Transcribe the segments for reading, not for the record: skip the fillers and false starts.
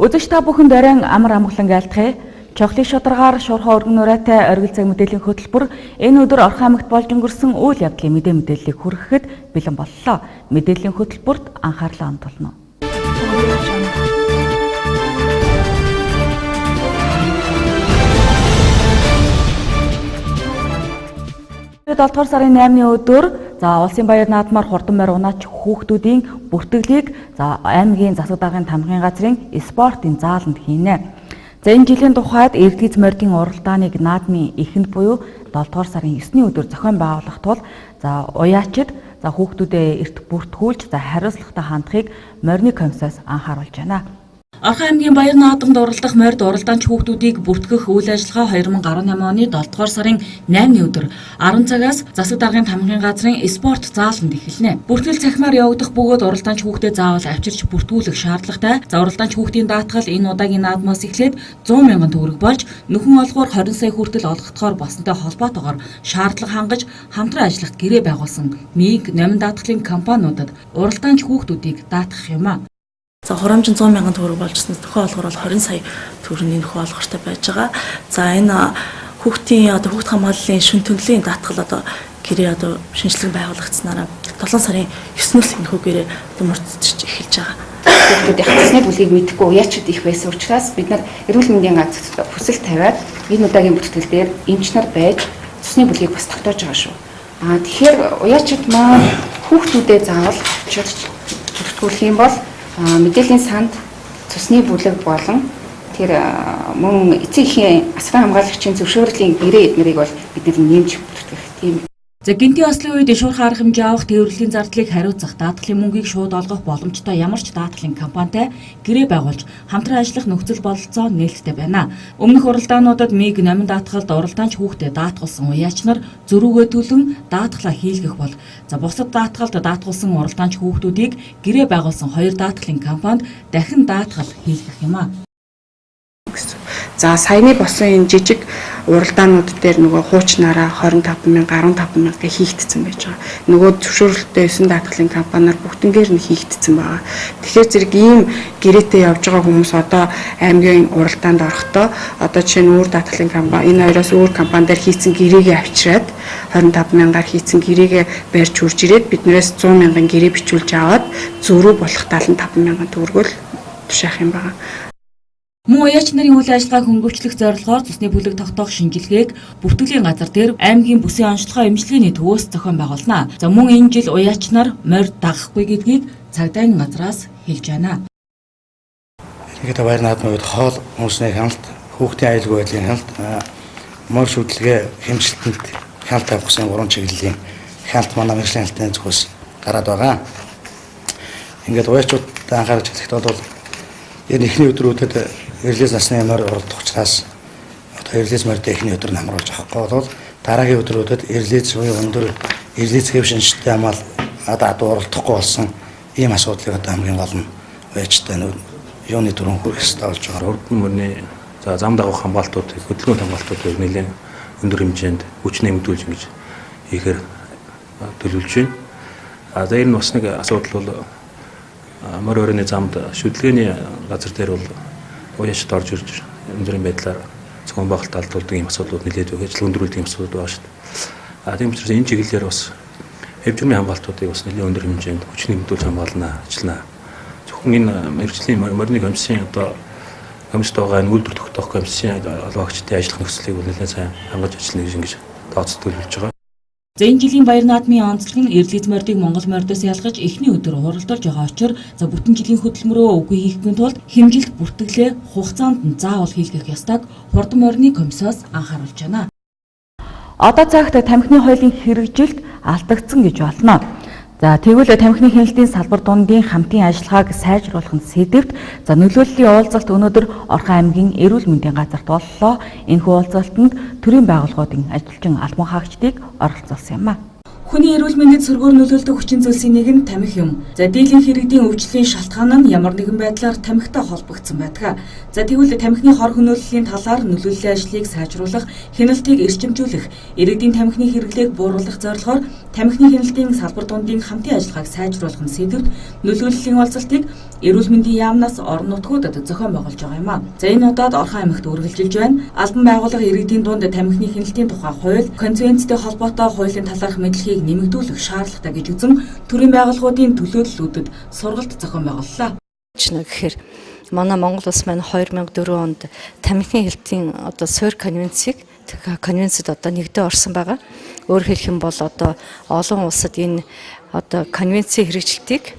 Үзэгч та бүхэнд оройн амар амгалан айлтгая. Чохлын шударгаар шуурхай өргөн нурайтай оргил цаг мэдээллийн хөтөлбөр энэ өдөр Орхон аймагт болж өнгөрсөн үйл явдлын мэдээллийг хүргэхэд бэлэн боллоо. Мэдээллийн хөтөлбөрт анхаарлаа хандуулна. 7 дугаар сарын 8-ны өдөр улсын баяр наадмаар хурдан морь унаач хүүхдүүдийн бүртгэлийг аймгийн засаг даргын тамгын газрын спортын зааланд хийнэ. Энэ жилийн тухайд эрдгийз морьдын уралдааныг наадмын эхэнд буюу 7 дугаар сарын 9-ний өдөр зохион байгуулах тул уяачид хүүхдүүдэд эрт бүртгүүлж хариуцлагатай хандахыг морины комиссаас анхааруулж байна. Орхон аймгийн баяр наадамд оролдох морьд уралдаанч хүүхдүүдийг бүртгэх үйл ажиллагаа 2018 оны 7 дугаар сарын 8-ны өдөр 10 цагаас засаг даргын тамгын газрын спорт зааланд эхэлнэ. Бүртгэл цахимаар явагдах бөгөөд уралдаанч хүүхдэд заавал авчирч бүртгүүлэх шаардлагатай. Уралдаанч хүүхдийн даатгал энэ удаагийн наадмаас эхлээд 100 мянган төгрөг болж нөхөн олгоор 20 сая хүртэл олгохдохоор болсонтой холбоотойгоор шаардлага хангаж хамтран ажиллахад гэрээ байгуулсан МИГ номин даатгалын компаниудад уралдаанч хүүхдүүдийг даатгах юм а. Хурамжин 100 мянган төгрөг болжсэн нөхөн олгоор бол 20 сая төгрөгийн нөхөн олгортой байж байгаа. Энэ хүүхдийн хүүхд хамгааллын шүн төглийн даатгал гэрээ шинжилгээ байгуулагдсанараа 7 сарын 9-өөс энэ хүү гэрээ мөрдөж эхэлж байгаа. Хүүхдүүдийн хасны бүлгийг мэдэхгүй уяачид их байсан учраас бид нар эрүүл мэндийн газарт хүсэл тавиад энэ удаагийн бүртгэл дээр эмч нар байж цусны бүлгийг бас тогтоож байгаа шүү. Тэгэхээр уяачид маань хүүхдүүдэд заавал авчирч бүртгүүлэх юм бол мэдээллийн санд цусны бүлэг болон тэр мөн эцэг эхийн асран хамгаалагчийн зөвшөөрлийн гэрээ эднэрийг бол бид нэмж бүртгэх тийм. Гинтийн ослын үед шуурхай арга хэмжээ авах тээвэрлэлийн зардлыг хариуцах даатгалын мөнгийг шууд олгох боломжтой ямар ч даатгалын компанитай гэрээ байгуулж хамтран ажиллах нөхцөл бололцоо нээлттэй байна. Өмнөх уралдаануудад МИГ номин даатгалд уралдаанч хүүхдэд даатгуулсан уяач нар зөрүүгээ төлөн даатгалаа хийлгэх бол бусад даатгалд даатгуулсан уралдаанч хүүхдүүдийг гэрээ байгуулсан 2 даатгалын компанид дахин даатгал хийлгэх юм а. Саяны болсон энэ жижиг уралдаанууд дээр нөгөө хуучнаараа 15,000 хийгдсэн байж байгаа. Нөгөө зөвшөөрлөлттэй 9 даатгалын компаниар бүгднгээр нь хийгдсэн байгаа. Тэгэхээр зэрэг ийм гэрээтэй явж байгаа хүмүүс одоо аймгийн уралдаанд орохдоо жишээ нь өөр даатгалын компани энэ хоёроос өөр компани дээр хийцэн гэрээгээ авчираад 25,000-аар хийцэн гэрээгээ барьж хурж ирээд биднээс 100,000 гэрээ бичүүлж аваад зөрүү болох 75,000 төгрөгөөр тушаах юм байна. Мөн уяач нарын үйл ажиллагааг хөнгөвчлөх зорилгоор цусны бүлэг тогтоох шинжилгээг бүртгэлийн газар дээр аймгийн бүсийн онцлогоо эмчилгээний төвөөс зохион байгуулна. Мөн энэ жил уяач нар морь дагахгүй гэдгийг цагдаагийн газраас хэлж байна. Ингээд баяр наадмын үед хоол хүнсний хяналт, хүүхдийн аюулгүй байдлын хяналт, морь шүтлэгээ хэмжилтэнд хяналт авахсан 3 чиглэлийн хяналт манай мэргэжлийн хяналтын зөвхөөс гараад байгаа. Ингээд уяачууд анхаарч хэлэхэд бол энэ эхний өдрүүдэд эрлээс насны морь уралдах учраас эрлээс морьд эхний өдөр нь хамруулж авахгүй бол дараагийн өдрүүдэд эрлээс буюу өндөр эрлээс хэв шинжтэй хамаал адуу уралдахгүй болсон ийм асуудлыг хамгийн гол нь уяачтай юуны дөрөв хүрэх ёстой болж байгаа. Хурдан мөрний зам дагах хамгаалтууд, хөдөлгөөний хамгаалтуудыг нэлээд өндөр хэмжээнд хүч нэмэгдүүлж ингэж хийхээр төлөвлөж байна. За энэ бас нэг асуудал бол морь өрөөний замд шүтлгээний газар дээр бол уяачд орж ирж өндрийн байдлаар зохион байгуулалт алдуулдаг юм асуудлууд нэлээд ажил өндрүүлдэг юм асуудал байгаа шүү дээ. Тийм учраас энэ чиглэлээр бас хэвжмийн хамгаалтуудыг бас нэлээд өндөр хэмжээнд хүч нэмэгдүүлж хамгаална, ажиллана. Зөвхөн энэ мэргэжлийн морины комиссийн комиссд байгаа энэ үйлдвэр тогтоох комиссийн олгогчдын ажиллах нөхцөлийг бол нэлээд сайн хангаж ажиллана гэж ингэж тооцоолж байгаа. Энэ жилийн баяр наадмын онцлог нь эрдгийз морьдыг Монгол морьдоос ялгаж эхний өдөр хуралдуулж байгаа учраас бүтэн жилийн хөтөлмөрөө үгүй хийхин тулд хэмжилт бүртгэлээ хугацаанд нь заавал хийлгэх ёстойг хурдан морины комиссоос анхааруулж байна. Одоо цагт тамхины хуулийн хэрэгжилт алдагдсан гэж болно. Тэгвэл тамхины хяналтын салбар дундын хамтын ажиллагааг сайжруулах нь сэдвт нөлөөллийн уулзалт өнөөдөр Орхон аймгийн эрүүл мэндийн газарт боллоо. Энэхүү уулзалтанд төрийн байгууллагуудын ажилчин албан хаагчдыг оролцуулсан юм а. Хүний эрүүл мэндэд сөргөөр нөлөөлдөг хүчин зүйлсийн нэг нь тамхи юм. За дийлэнх иргэдийн өвчлөлийн шалтгаан нь ямар нэгэн байдлаар тамхитай холбогдсон байдаг. За тэгвэл тамхины хор хөнөөллийн талаар нөлөөллийн ажлыг сайжруулах, хяналтыг эрчимжүүлэх, иргэдийн тамхины хэрэглээг бууруулах зорилгоор тамхины хяналтын салбар дундын хамтын ажиллагааг сайжруулах нь сэдвт нөлөөллийн уулзалтыг эрүүл мэндийн яамнаас орон нутгуудад зохион байгуулж байгаа юм а. За энэ удаад Орхон аймагт үргэлжилж байна. Албан байгууллага иргэдийн дунд тамхины хяналтын тухай хууль, конвенцтэй холбоотой хуулийн талаарх мэдлэгийг нэмэгдүүлэх шаардлагатай гэж үзэн төрийн байгууллагуудын төлөөллүүдэд сургалт зохион байгууллаа. Гэхээр манай Монгол улс маань 2004 онд тамхины хяналтын суурь конвенцийг конвенцэд нэгдээ орсон байгаа. Өөрөөр хэлэх юм бол олон улсад энэ конвенцийн хэрэгжилтийг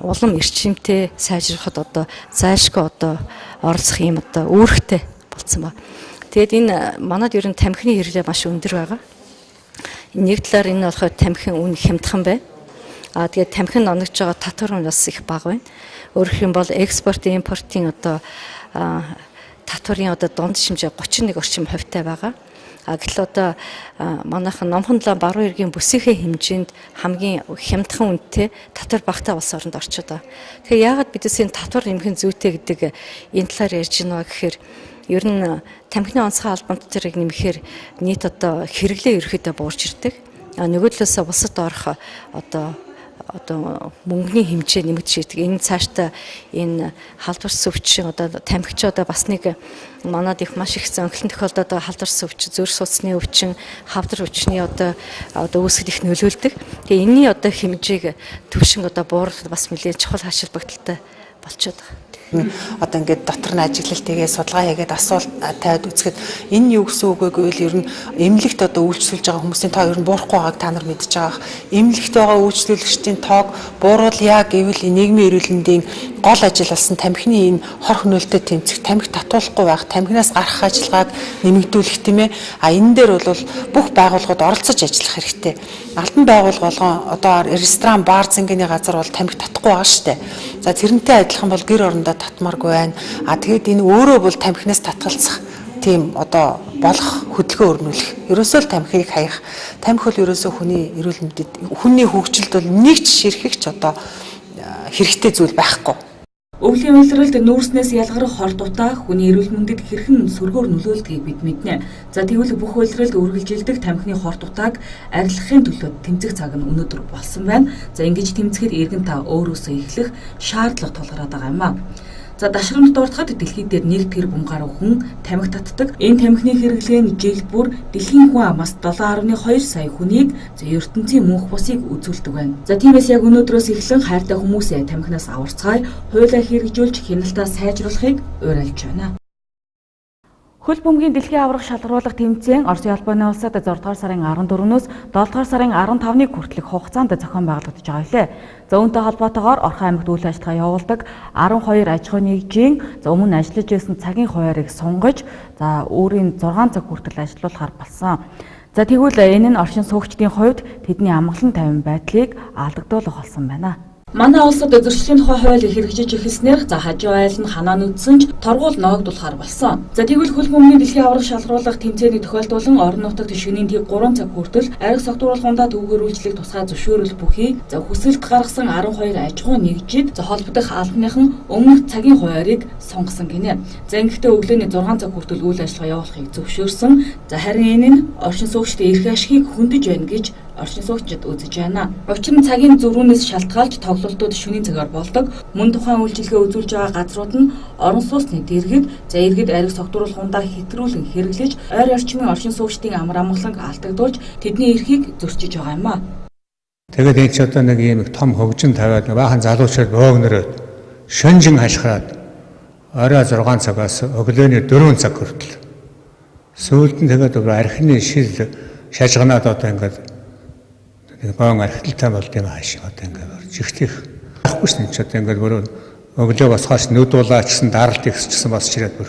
улам эрчимтэй сайжруулахад зайлшгүй оролцох юм үүрэгтэй болсон ба. Тэгэд энэ манад ер нь тамхины хэрэглээ маш өндөр байгаа. Нэг талаар энэ болохоор тамхин үн хямдхан байна. Тэгээд тамхин оногж байгаа татвар нь бас их бага байна. Өөрөөр хэлбэл бол экспорт, импортын татварын дунд шимжээ 31 орчим хувьтай байгаа. Гэтэл манайхан номхон лам баруун иргэн бүсийнхээ хэмжээнд хамгийн хямдхан үнэтэй татвар багтаа улс оронд орчод байгаа. Тэгэхээр яагаад бидээс энэ татвар нэмэх зүйтэй гэдэг энэ талаар ярьж байна гэхээр ер нь тамхины онцгой албан тутмыг нэмэхээр нийт хэрэглээ ерөөхдөө буурч ирдэг. Нөгөө талаас улсад орох мөнгөний хэмжээ нэмэгдэж ирдэг. Энэ цаашдаа энэ халдварсан өвчин тамхич бас нэг манад их маш их зөнхлөн тохиолдоод халдварсан өвчин, зөөр судасны өвчин, хавдар өвчний үүсгэл их нөлөөлдөг. Тэгээ энэний хэмжээг төвшин бууруулах бас нэлээд чухал хашилбагдaltaй болчиход байгаа. Ингээд дотор нь ажиглал тэгээ судалгаа хийгээд асуулт тавиад үзэхэд энэ юу гэсэн үг вэ гэвэл ер нь эмнэлэгт үйлчлүүлж байгаа хүмүүсийн тоо ер нь буурахгүй байгааг та нар мэдж байгаа. Эмнэлэгт байгаа үйлчлүүлэгчдийн тоог бууруулъя гэвэл нийгмийн эрүүл мэндийн гол ажил болсон тамхины энэ хор хөнөөлтөд тэмцэх, тамхи татуулахгүй байх, тамхинаас гарах ажиллагааг нэмэгдүүлэх тийм ээ. Энэ дээр бол бүх байгууллагууд оролцож ажиллах хэрэгтэй. Албан байгууллага болгон ресторан, бар, зингэний газар бол тамхи татахгүй байгаа шүү дээ. За тэрнтэй адилхан бол гэр орондоо татмааргүй байна. Тэгээд энэ өөрөө бол тамхинаас татгалзах тийм болох хөдөлгөөн өрнүүлэх. Ерөөсөө л тамхиг хаях. Тамхи бол ерөөсөө хүний эрүүл мэндэд, хүний хөгжилд бол нэг ч ширхэгч хэрэгтэй зүйл байхгүй. Өвлийн улиралд нүүрснээс ялгарах хор дутаа хүний эрүүл мэндэд хэрхэн сөргөөр нөлөөлдгийг бид мэднэ. За тэгвэл бүх улиралд үргэлжилдэг тамхины хор дутааг арилгахын төлөө тэмцэх цаг нь өнөөдөр болсон байна. За ингэж тэмцэхэд иргэн та өөрөөсөө эхлэх шаардлага тулгараад байгаа юм а. За дашрамд дуртахад дэлхийд дээр 1 тэрбум гаруй хүн тамхи татдаг. Энэ тамхины хэрэглээ нь жил бүр дэлхийн хүн амаас 7.2 сая хүнийг ертөнцийн мөнх бусыг үзүүлдэг байна. За тиймээс яг өнөөдрөөс эхлэн хайртай хүмүүсээ тамхинаас аварцгаая, хуулиа хэрэгжүүлж хяналтаа сайжруулахыг уриалж байна. Хөл бөмбөгийн дэлхийн аварга шалгаруулах тэмцээн Оросын албаны улсад 6 дугаар сарын 14-өөс 7 дугаар сарын 15-ны хүртэлх хугацаанд зохион байгуулагдаж байгаа билээ. За үүнтэй холбоотойгоор Орхон аймагт үйл ажиллагаа явуулдаг 12 аж ахуйн нэгжийн өмнө ажиллаж байсан цагийн хуваарийг сунгаж өөрийн 6 цаг хүртэл ажиллуулахаар болсон. За тэгвэл энэ нь оршин суугчдын хувьд тэдний амгалан тайван байдлыг алдагдуулах болсон байна. Манай улсад зөрчлийн тухай хууль хэрэгжиж эхэлснээр хажуу айл нь ханаа нүдсэн ч торгуул ноогдуулахар болсон. За тэгвэл хөл бөмбөгийн дэлхийн аварга шалгаруулах тэмцээний тохиолдуулан орон нутагт шөнийн тэг 3 цаг хүртэл ариг согтууруулгандаа түүгэрүүлжлэх тусгай зөвшөөрөл бүхий хүсэлт гаргасан 12 аж ахуйн нэгжид холбогдох албаныхан өмнөх цагийн хуваарийг сонгосон гинэ. За ингэхдээ өглөөний 6 цаг хүртэл үйл ажиллагаа явуулахыг зөвшөөрсөн. Харин энэ нь оршин суугчдын эрх ашигыг хөндөж байна гэж оршин суугчид үзэж байна. Учир нь цагийн зөрүүнээс шалтгаалж тоглолтууд шөнийн цагаар болдог. Мөн тухайн үйлчилгээ үзүүлж байгаа газрууд нь орон сууцны дэргэд, иргэд ариг согтууруулгандаа хэтрүүлэн хэрэглэж, ойр орчмын оршин суугчдын амар амгаланг алдагдуулж тэдний эрхийг зөрчиж байгаа юм а. Тэгээд энэ ч нэг ийм том хөгжин тавиад баахан залуучууд бөөгнөрөөд шөнжин хашхаад орой 6 цагаас өглөөний 4 цаг хүртэл сүүлд нь тэгээд архины шил шажганаад ингээд боон архитекттай болд юм аашиг ингээд орж ихтих ахгүй шин ч ингээд бүр өглөө босгоос нүд улаачсан даралт ихсчихсэн босч ирээд бүр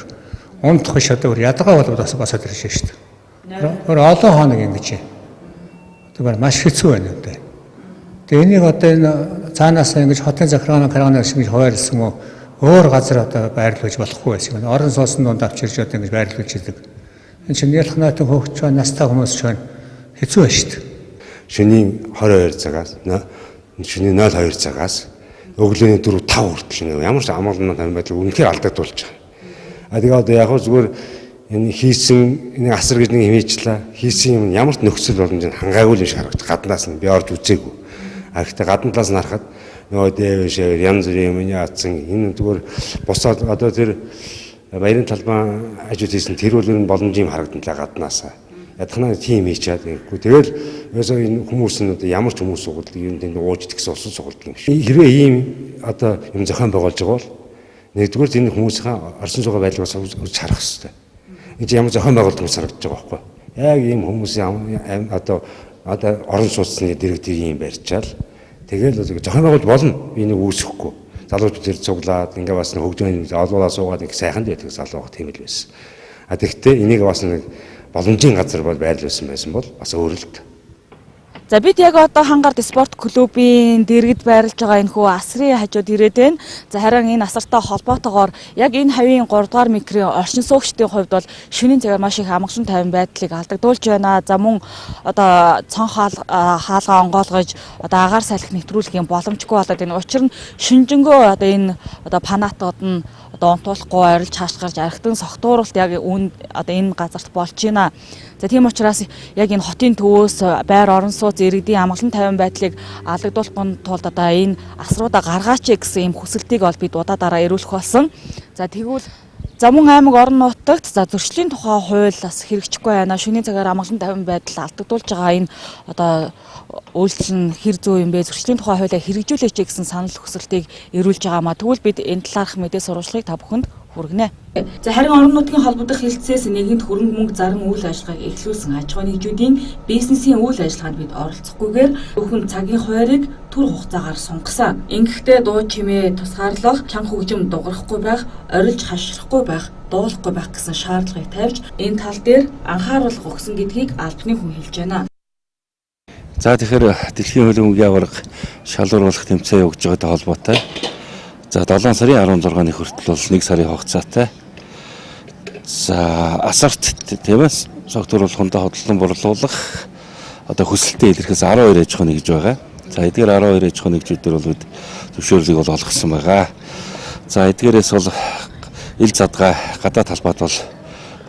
унтах ш ядгаа бол босоод ирж шүү дээ. Өөр олон хоног ингэж байна. Маш хэцүү байна энэ. Тэгээ энийг энэ цаанаас ингэж хотын захиргааны шиг хуваарлсан уу өөр газар байрлуулж болохгүй байсан. Орон сууцны дунд авчирч ингэж байрлуулж идэг. Энэ чинь ялхнатын хөөгч настай хүмүүс ч байна. хэцүү байна шүү дээ. Шөнийн 22 цагаас шөнийн 02 цагаас өглөөний 4-5 хүртэл ямар ч амгалан тань байдал үнэхээр алдагдуулж байгаа. Тэгээ одоо яг зүгээр энэ хийсэн энэ асар гэж нэг хэмээжлээ. Хийсэн юм ямар ч нөхцөл боломжийг хангаагүй юм шиг харагдаж гаднаас нь би орж үзээгүй. Гэхдээ гадна талаас нь харахад нөгөө дээвшээр янз бүрийн юм яатсан энэ зүгээр босоод одоо тэр баярын талбай ажил хийсэн тэр бол энэ боломжийн харагданлаа гаднаасаа. Ядахнаа тийм хийчиад ингэхгүй. Тэгэл ерөөсөө энэ хүмүүс нь одоо ямар ч хүмүүс сугалдаг юм тэнд уужд гэсэн усан сугалдаг юм шиг. Хэрвээ ийм одоо юм зохион байгуулж байгаа бол нэгдүгээр энэ хүмүүсийн орчин суугаа байлгаас үзэж харах хэрэгтэй. Энд ямар зохион байгуулалт хүмүүс харагдаж байгаа байхгүй. Яг ийм хүмүүсийн одоо орон сууцны дэрэгдээ юм барьчаал. Тэгэл зохион байгуулж болно. Би нэг үүсэхгүй. Залуучууд тэр цуглаад ингээ бас хөгжөөний олоолаа суугаад их сайхан байдаг залуу байх тийм л байсан. Тэгэхдээ энийг бас нэг боломжийн газар бол байрлуулсан байсан бол бас өөр л. За бид яг одоо Хангарт спорт клубын дэргэд байрлаж байгаа энэ хүү асрын хажууд ирээд байна. За харин энэ асартай холбоотойгоор яг энэ хавийн 3 дугаар микрийн оршин суугчдын хувьд бол шөнийн цагаар маш их амгалан тайван байдлыг алдагдуулж байна. За мөн одоо цон хаалгаа онгоолгож одоо агаар салхи нэвтрүүлэх юм боломжгүй болоод энэ учир нь шүнжэнгөө одоо энэ одоо панатууд нь одоо унтуулахгүй орилж хааш гарч архитан согтууралт яг одоо энэ газарт болж байна. За тийм учраас яг энэ хотын төвөөс байр орон сууц иргэдийн амгалан тайван байдлыг алдагдуулахын тулд одоо энэ асруудаа гаргаач гэсэн юм хүсэлтийг бол бид удаа ирүүлэх болсон. За тэгвэл Замун аймаг орон нутагт за зөрчлийн тухай хууль бас хэрэгжихгүй байна. Шөнийн цагаар амгалан тайван байдал алдагдуулж байгаа энэ одоо үйлдэл нь хэр зөө юм бэ? Зөрчлийн тухай хуулиа хэрэгжүүлээч гэсэн санал хүсэлтийг эрүүлж байгаамаа. Тэгвэл бид энэ талаарх мэдээ сурвалжлагыг та бүхэнд хүргэнэ. За харин орон нутгийн холбогдох хэлтсээс нэгэнт хөрөнгө мөнгө заран үйл ажиллагааг эхлүүлсэн аж ахуйн нэгжүүдийн бизнесийн үйл ажиллагаанд бид оролцохгүйгээр зөвхөн цагийн хуваарийг түр хугацаагаар сунгасан. Ингэхдээ дуу чимээ тусгаарлах, чанга хөгжим дуурахгүй байх, орилж хашрахгүй байх, дуулахгүй байх гэсэн шаардлагыг тавьж энэ тал дээр анхааруулга өгсөн гэдгийг албаны хүн хэлж байна. За тэгэхээр дэлхийн хуулийн мөнгөний аварга шалгууруулах тэмцээн өгж байгаатай холбоотой. За 7 сарын 16-ны хүртэл бол 1 сарын хугацаатай. За асарт тийм ээ согтууруулахындаа хөдөлгөөн борлуулах одоо хүсэлтэд илэрхээс 12 аж ахуйн нэгж байгаа. За эдгээр 12 аж ахуйн нэгжүүдээр бол бид зөвшөөрлийг бол олгосон байгаа. За эдгээрээс бол ил задгаа гадаад талбайд бол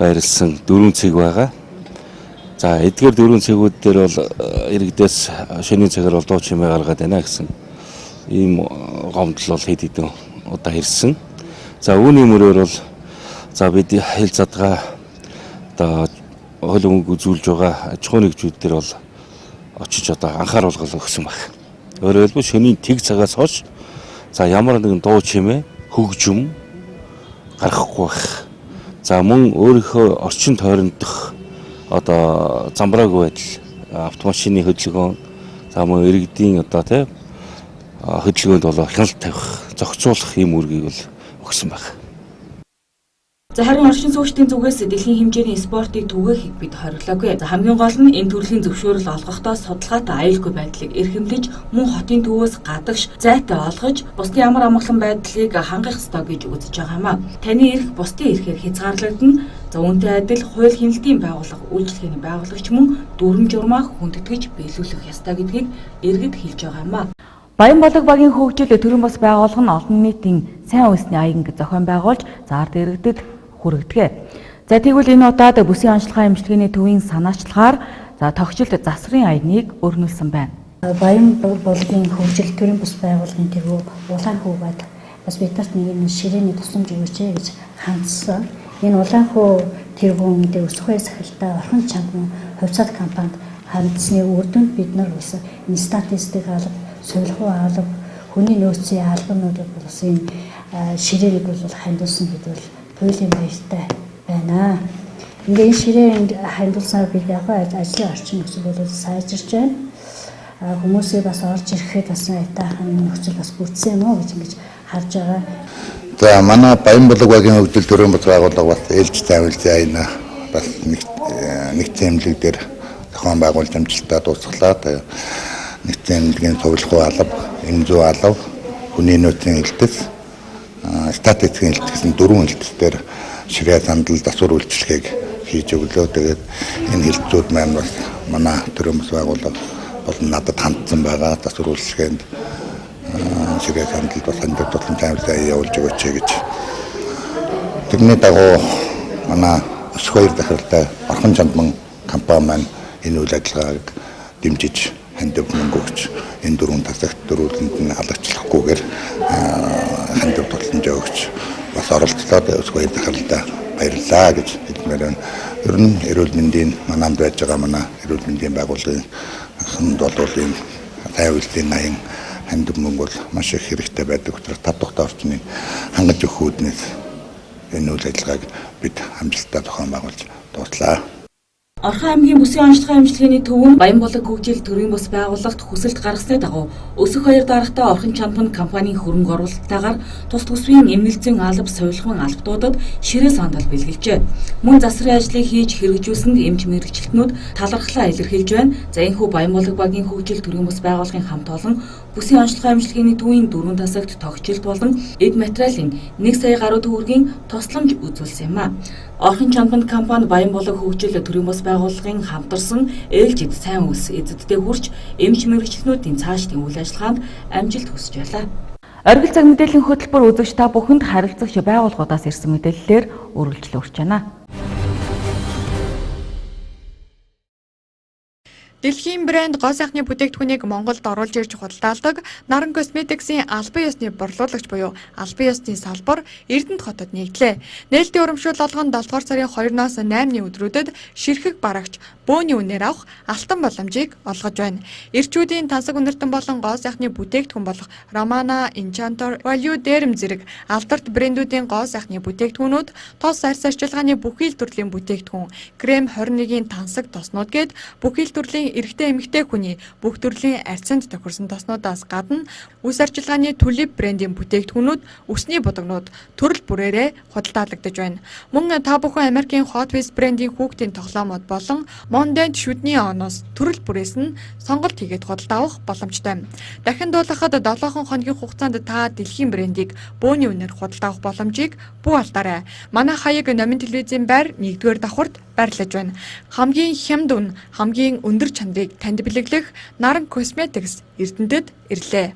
байрлсан 4 цэг байгаа. За эдгээр 4 цэгүүд дээр бол иргэдээс шөнийн цагаар бол дуу чимээ гаргаад байна гэсэн ийм гомдол бол хэд хэдэн удаа ирсэн. За үүний мөрөөр бол за бид хил задгаа одоо хөл өнгө үзүүлж байгаа аж ахуйн нэгжүүд дээр бол очиж одоо анхааруулга өгсөн баг. Өөрөөр хэлбэл шөнийн тэг цагаас хойш за ямар нэгэн дуу чимээ хөгжим гарахгүй байх. За мөн өөрийнхөө орчин тойрондох одоо замбраагүй байдал автомашины хөдөлгөөн за мөн иргэдийн одоо тийм хөдөлгөөнд бол хяналт тавих, зохицуулах ийм үүргийг бол өгсөн байна. За харин оршин суугчдын зүгээс дэлхийн хэмжээний спортыг түгээхийг бид хориглоогүй. За хамгийн гол нь энэ төрлийн зөвшөөрөл олгохдоо судалгаатай аюулгүй байдлыг эрхэмлэж, мөн хотын төвөөс гадагш зайтай олгож, бусдын ямар амгалан байдлыг хангах ёстой гэж үзэж байгаамаа. Таны эрх бусдын эрхээр хязгаарлагдана. За үүнтэй адил хууль хяналтын байгууллага, үйлчлэгээний байгуулагч мөн дүрм журмаа хүндэтгэж биелүүлэх ёстой гэдгийг иргэд хэлж байгаамаа. Баян болог багийн хөгжил төрийн бас байгууллага нь олон нийтийн сайн үндэсний аяганг зохион байгуулж зард иргэдэд хүргэдэг. За тэгвэл энэ удаад бүсийн онцлогын эмчилгээний төвийн санаачлагаар за тогтчлт засварын аяныг өрнүүлсэн байна. Баян болгогийн хөгжил төрийн бас байгууллагын тэргүү улаан хүү бод бас биднэрт нэг ширээний тусламж өгөөч гэж хандсан. Энэ улаан хүү тэргүүнд өсөхөө сахилтаа орхон чанга хувьцаат компанид хандсны үр дүнд бид нар бас энэ статистик алба, сувилхуу алба, хүний нөөцийн албануудыг бас энэ ширээнийг бол хандуулсан гэдэг бол туйлын баяртай байна. Ингээ энэ ширээнд хандуулсаар бид яг ажлын орчин нөхцөл бол сайжирч байна. Хүмүүсээ бас орж ирэхэд бас айтаахан нөхцөл бас бүрдсэн юм уу гэж ингэж харж байгаа. За манай Баян болог багийн хөгжил төрийн бас байгууллага бас ээлж тавилж айна бас нэгдсэн эмнэлэг дээр зохион байгуулж амжилттай дуусглаа. Нэгдсэн эмнэлгийн сувилхуу алба, эмзүү алба, хүний нөөцийн хэлтэс, статистикийн хэлтэс гэсэн 4 хэлтсээр ширээ сандал засвар үйлчилгээг хийж өглөө. Тэгээд энэ хэлтсүүд маань бас манай төрийн бас байгууллага болон надад хандсан байгаа. Засвар үйлчлэгээнд ширээ хандалд бас хандлагын тусламж авилгаа явуулж өгөөч гэж. Тэрний дагуу манай 2 захиралтай Орхон чандман компани маань энэ үйл ажиллагааг дэмжиж хандив мөнгө өгч энэ 4 тасагт дөрүүлэнд нь халагчлахгүйгээр хандив тусламж өгч бас оролцлоод 2 захиралтай баярлалаа гэж хэлмээр байна. Ер нь эрүүл мэндийн манад байж байгаа манай эрүүл мэндийн байгууллагын ханд болвол энэ тайвлын 80 хандив мөнгө бол маш их хэрэгтэй байдаг. Тэр 5 дахь орчныг хангаж өгөх үүднээс энэ үйл ажиллагааг бид амжилттай зохион байгуулж дууслаа. Орхон аймгийн бүсийн онцлогын эмчилгээний төвөнд Баянболог хөгжил төрийн бас байгууллагт хүсэлт гаргасны дагуу өсөх 2 дараатай Орхон чандман компанийн хөрөнгө оруулалттайгаар тус төсвийн эмнэлзэн алба совилгын албатуудад ширээ сандал бэлгэлжээ. Мөн засрын ажлыг хийж хэрэгжүүлсэнд эмч мэрэгчлэтнүүд талархлаа илэрхийлж байна. За энэхүү Баянболог багийн хөгжил төрийн бас байгууллагын хамт олон бүсийн онцлогын эмчилгээний төвийн 4 тасагт тогтжилт болон эд материалын 1 сая гаруй төгрөгийн тусламж үзүүлсэн юм а. Орхон чандман компани Баянболог хөгжил төрийн бас байгууллагын хамтарсан ээлжид сайн үс эзэдтэй хүрч эмч мэрэгчлэнүүдийн цаашдын үйл ажиллагаанд амжилт хүсэж байлаа. Оргил цаг мэдээллийн хөтөлбөр үзэгч та бүхэнд харилцагч байгууллагуудаас ирсэн мэдээллээр үргэлжлүүлж өрч байна. Дэлхийн брэнд гоо сайхны бүтээгдэхүүнийг Монголд оруулж ирж худалдаалдаг Наран косметиксийн албан ёсны борлуулагч буюу албан ёсны салбар Эрдэнэт хотод нэгдлээ. Нээлтийн урамшуул олгон 7 дугаар сарын 2-оос 8-ны өдрүүдэд ширхэг барагч бөөний үнээр авах алтан боломжийг олгож байна. Ирчүүдийн тансаг үнэртэн болон гоо сайхны бүтээгдэхүүн болох Romana, Enchanter, Value Derm зэрэг алдарт брэндүүдийн гоо сайхны бүтээгдэхүүнүүд тос арьс арчилгааны бүхий л төрлийн бүтээгдэхүүн, крем 21-ийн тансаг тоснууд гээд бүхий л төрлийн эрэгтэй эмэгтэй хүний бүх төрлийн арьсанд тохирсон тоснуудаас гадна үс арчилгааны Tulip брендийн бүтээгдэхүүнүүд, үсний будагнууд төрөл бүрээрээ худалдаалагдаж байна. Мөн та бүхэн Америкийн Hot Wheels брендийн хүүхдийн тоглоомод болон Mondent шүдний оноос төрөл бүрээс нь сонголт хийгээд худалдаа авах боломжтой. Дахин дуулахад 7 хоногийн хугацаанд та дэлхийн брендийг бөөний үнээр худалдаа авах боломжийг бүү алдаарай. Манай хаяг номын телевизийн байр 1-р давхурд байрлаж байна. Хамгийн хямд үн, хамгийн өндөр чанарыг танд бэлэглэх Наран Cosmetics Эрдэнэтэд ирлээ.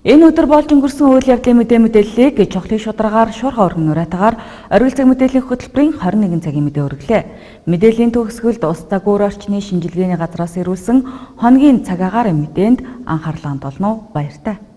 Энэ өдөр болж өнгөрсөн үйл явдлын мэдээллийг чухлын шударгаар шуурхай өргөн нураатагаар оргил цаг мэдээллийн хөтөлбөрийн 21 цагийн мэдээ өргөлээ. Мэдээллийн төгсгөлд ус цаг өөр орчны шинжилгээний газраас ирүүлсэн хоногийн цаг агаар мэдээнд анхаарлаа хандуулно. Баяртай.